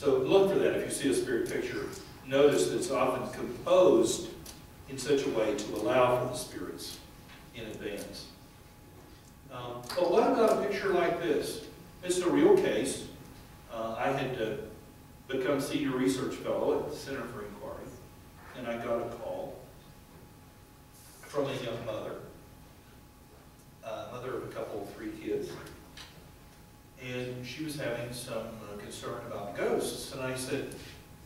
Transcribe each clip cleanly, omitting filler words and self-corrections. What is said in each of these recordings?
So look for that if you see a spirit picture. Notice that it's often composed in such a way to allow for the spirits in advance. But what about a picture like this? It's a real case. I had become senior research fellow at the Center for Inquiry, and I got a call from a young mother, mother of a couple, 3 kids, and she was having some concern about ghosts. And I said,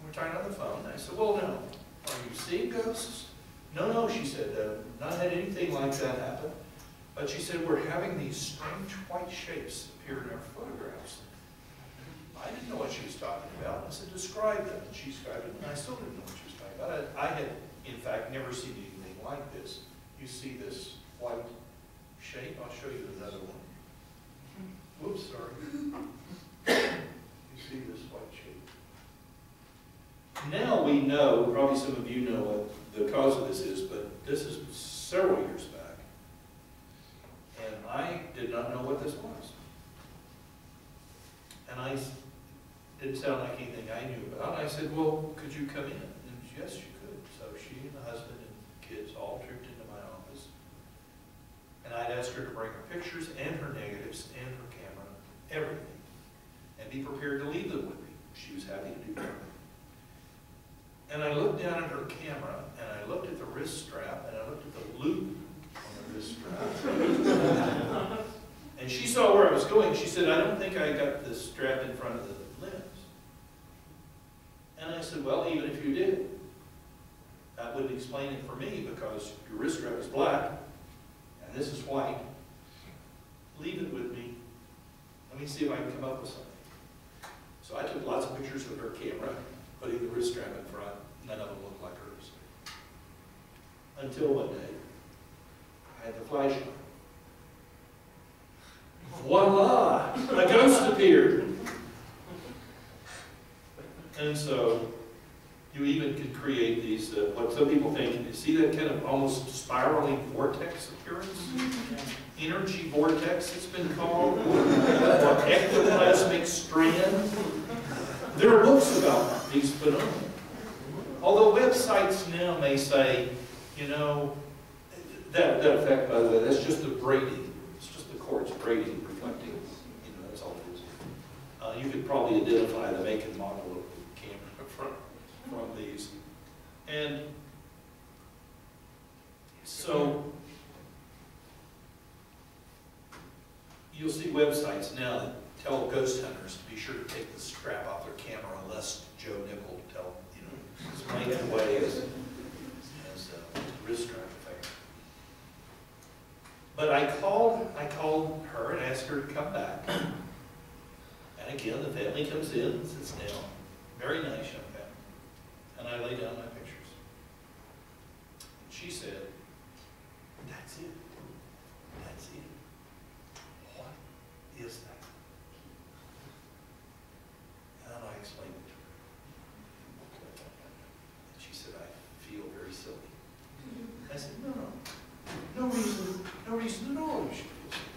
we're talking on the phone, and I said, well, no, are you seeing ghosts? No, she said, not had anything like that happen. But she said, we're having these strange white shapes appear in our photographs. I didn't know what she was talking about. I said, describe them. And she described it, and I still didn't know what she was talking about. I had, in fact, never seen anything like this. You see this white shape? I'll show you another one. Whoops, sorry. You see this white shape? Now we know, probably some of you know what the cause of this is, but this is several years back. And I did not know what this was. And I didn't sound like anything I knew about. I said, well, could you come in? And yes, you could. So she and the husband and kids all trooped into my office. And I'd asked her to bring her pictures and her negatives and her camera, everything. And be prepared to leave them with me. She was happy to do that. And I looked down at her camera, and I looked at the wrist strap, and I looked at the loop on the wrist strap. And she saw where I was going. She said, I don't think I got the strap in front of the lens. And I said, well, even if you did, that wouldn't explain it for me, because your wrist strap is black, and this is white. Leave it with me. Let me see if I can come up with something. So I took lots of pictures with her camera, putting the wrist strap in front. None of them looked like hers. Until one day, I had the flashlight. Voila! A ghost appeared. And so, you even could create these, what some people think, you see that kind of almost spiraling vortex appearance? Energy vortex, it's been called, or ectoplasmic strand. There are books about these phenomena. Although websites now may say, you know, that effect, by the way, that's just the braiding. It's just the quartz braiding, reflecting. You know, that's all it is. You could probably identify the make and model of the camera from these. And so, you'll see websites now that tell ghost hunters to be sure to take the strap off their camera, unless Joe Nickell tell, you know, explain it away as wrist strap effect. But I called her and asked her to come back. And again, the family comes in and sits down. Very nice young family. And I lay down my pictures. And she said, that's it. That's it. What is that? And I explained it to her. And she said, I feel very silly. I said, no reason at all you should feel silly.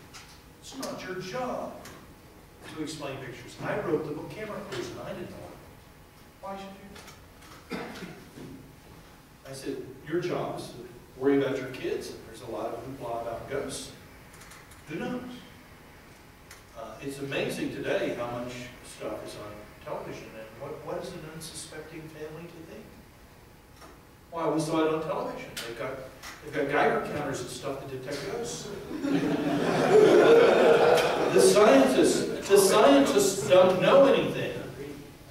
It's not your job to explain pictures. I wrote the book Camera Clues, and I didn't know it. Why should you? I said, your job is to worry about your kids. There's a lot of hoopla about ghosts. Who knows? It's amazing today how much stuff is on television, and what is an unsuspecting family to think? Why, we saw it on television. They've got Geiger counters and stuff that detect ghosts. The scientists don't know anything,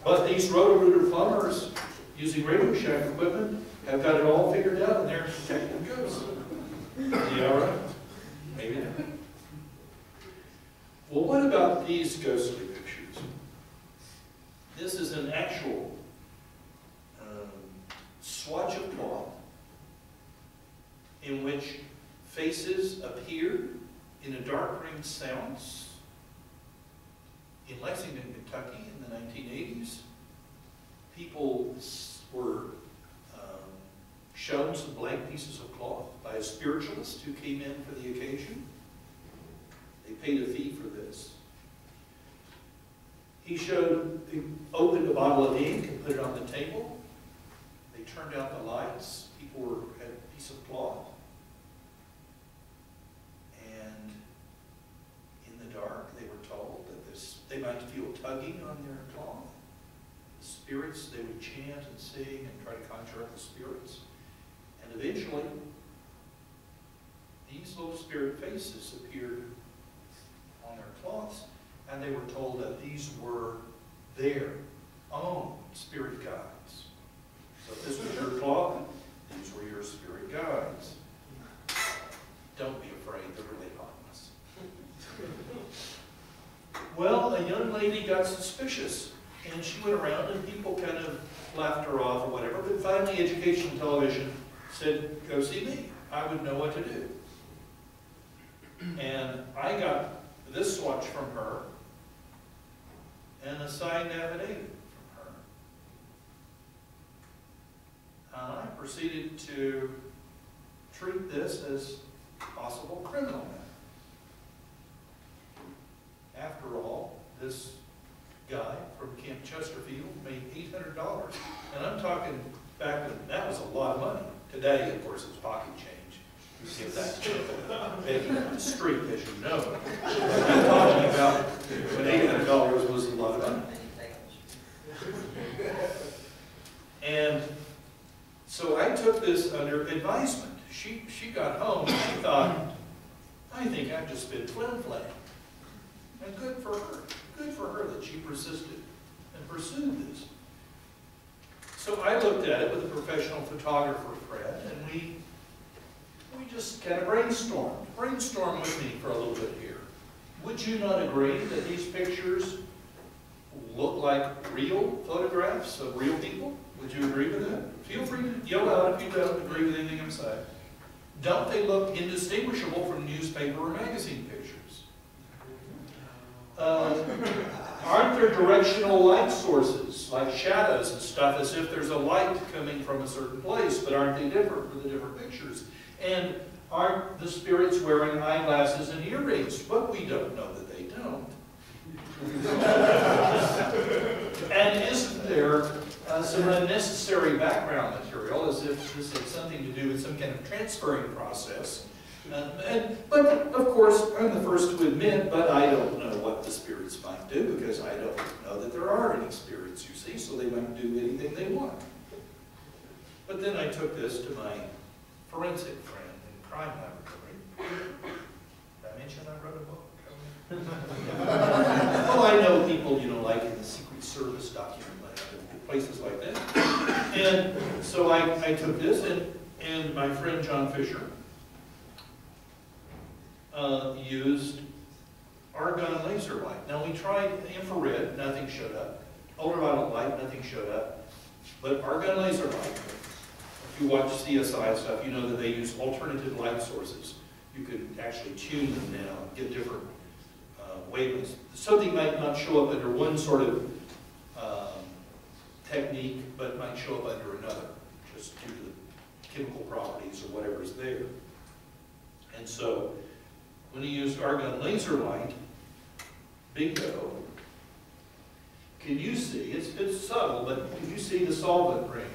but these Roto-Rooter plumbers using Radio Shack equipment have got it all figured out, and they're detecting ghosts. Yeah, right? Maybe not. Well, what about these ghostly pictures? This is an actual swatch of cloth in which faces appeared in a dark green seance in Lexington, Kentucky in the 1980s. People were shown some blank pieces of cloth by a spiritualist who came in for the occasion. They paid a fee for this. he opened a bottle of ink and put it on the table. They turned out the lights. People had a piece of cloth. And in the dark, they were told that they might feel tugging on their cloth. The spirits, they would chant and sing and try to conjure up the spirits. And eventually, these little spirit faces appeared on their cloths, and they were told that these were their own spirit guides. So if this was your cloth, these were your spirit guides. Don't be afraid, they're really harmless. Well, a young lady got suspicious, and she went around, and people kind of laughed her off or whatever, but finally Education Television said, go see me. I would know what to do. And I got this swatch from her and a signed affidavit from her. And I proceeded to treat this as possible criminal matter. After all, this guy from Camp Chesterfield made $800. And I'm talking back when that was a lot of money. Today, of course, it's pocket change. You get that begging on the street, as you know. I'm talking about when $800 was a lot of money. And so I took this under advisement. She got home and she thought, I think I've just been flim-flam. And good for her. Good for her that she persisted and pursued this. So I looked at it with a professional photographer, Fred, and we just kind of brainstormed. Brainstorm with me for a little bit here. Would you not agree that these pictures look like real photographs of real people? Would you agree with that? Feel free to yell out if you don't agree with anything I'm saying. Don't they look indistinguishable from newspaper or magazine pictures? Aren't there directional light sources, like shadows and stuff, as if there's a light coming from a certain place, but aren't they different for the different pictures? And aren't the spirits wearing eyeglasses and earrings? But we don't know that they don't. And isn't there some unnecessary background material, as if this had something to do with some kind of transferring process? But of course, I'm the first to admit, but I don't know what the spirits might do, because I don't know that there are any spirits, you see, so they might do anything they want. But then I took this to my forensic friend in crime laboratory. Did I mention I wrote a book? Well, I know people, you know, like in the Secret Service document lab and places like that. And so I took this, and my friend John Fisher used argon laser light. Now we tried infrared, nothing showed up. Ultraviolet light, nothing showed up. But argon laser light, if you watch CSI and stuff, you know that they use alternative light sources. You could actually tune them now, get different wavelengths. Something might not show up under one sort of technique, but might show up under another, just due to the chemical properties or whatever is there. And so, when you use argon laser light, bingo, can you see, it's subtle, but can you see the solvent ring?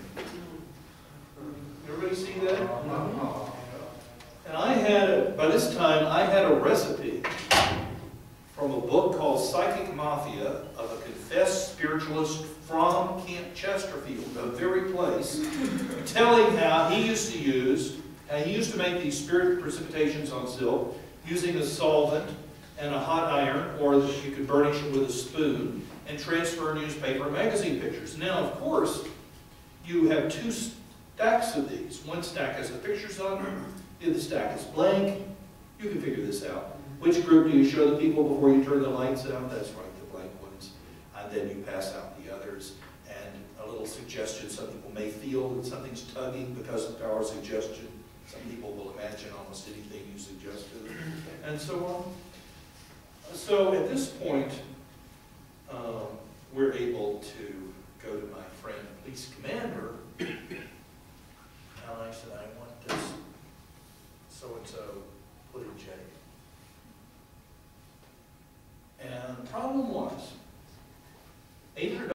Everybody see that? And I had, by this time, I had a recipe from a book called Psychic Mafia of a confessed spiritualist from Camp Chesterfield, the very place, telling how he used to make these spirit precipitations on silk using a solvent and a hot iron, or you could burnish it with a spoon, and transfer newspaper and magazine pictures. Now, of course, you have two stacks of these. One stack has the pictures on them, the other stack is blank. You can figure this out. Which group do you show the people before you turn the lights out? That's right, the blank ones. And then you pass out the others. And a little suggestion, some people may feel that something's tugging because of the power of suggestion. Some people will imagine almost anything you suggest to them, and so on. So at this point, we're able to go to my friend, police commander,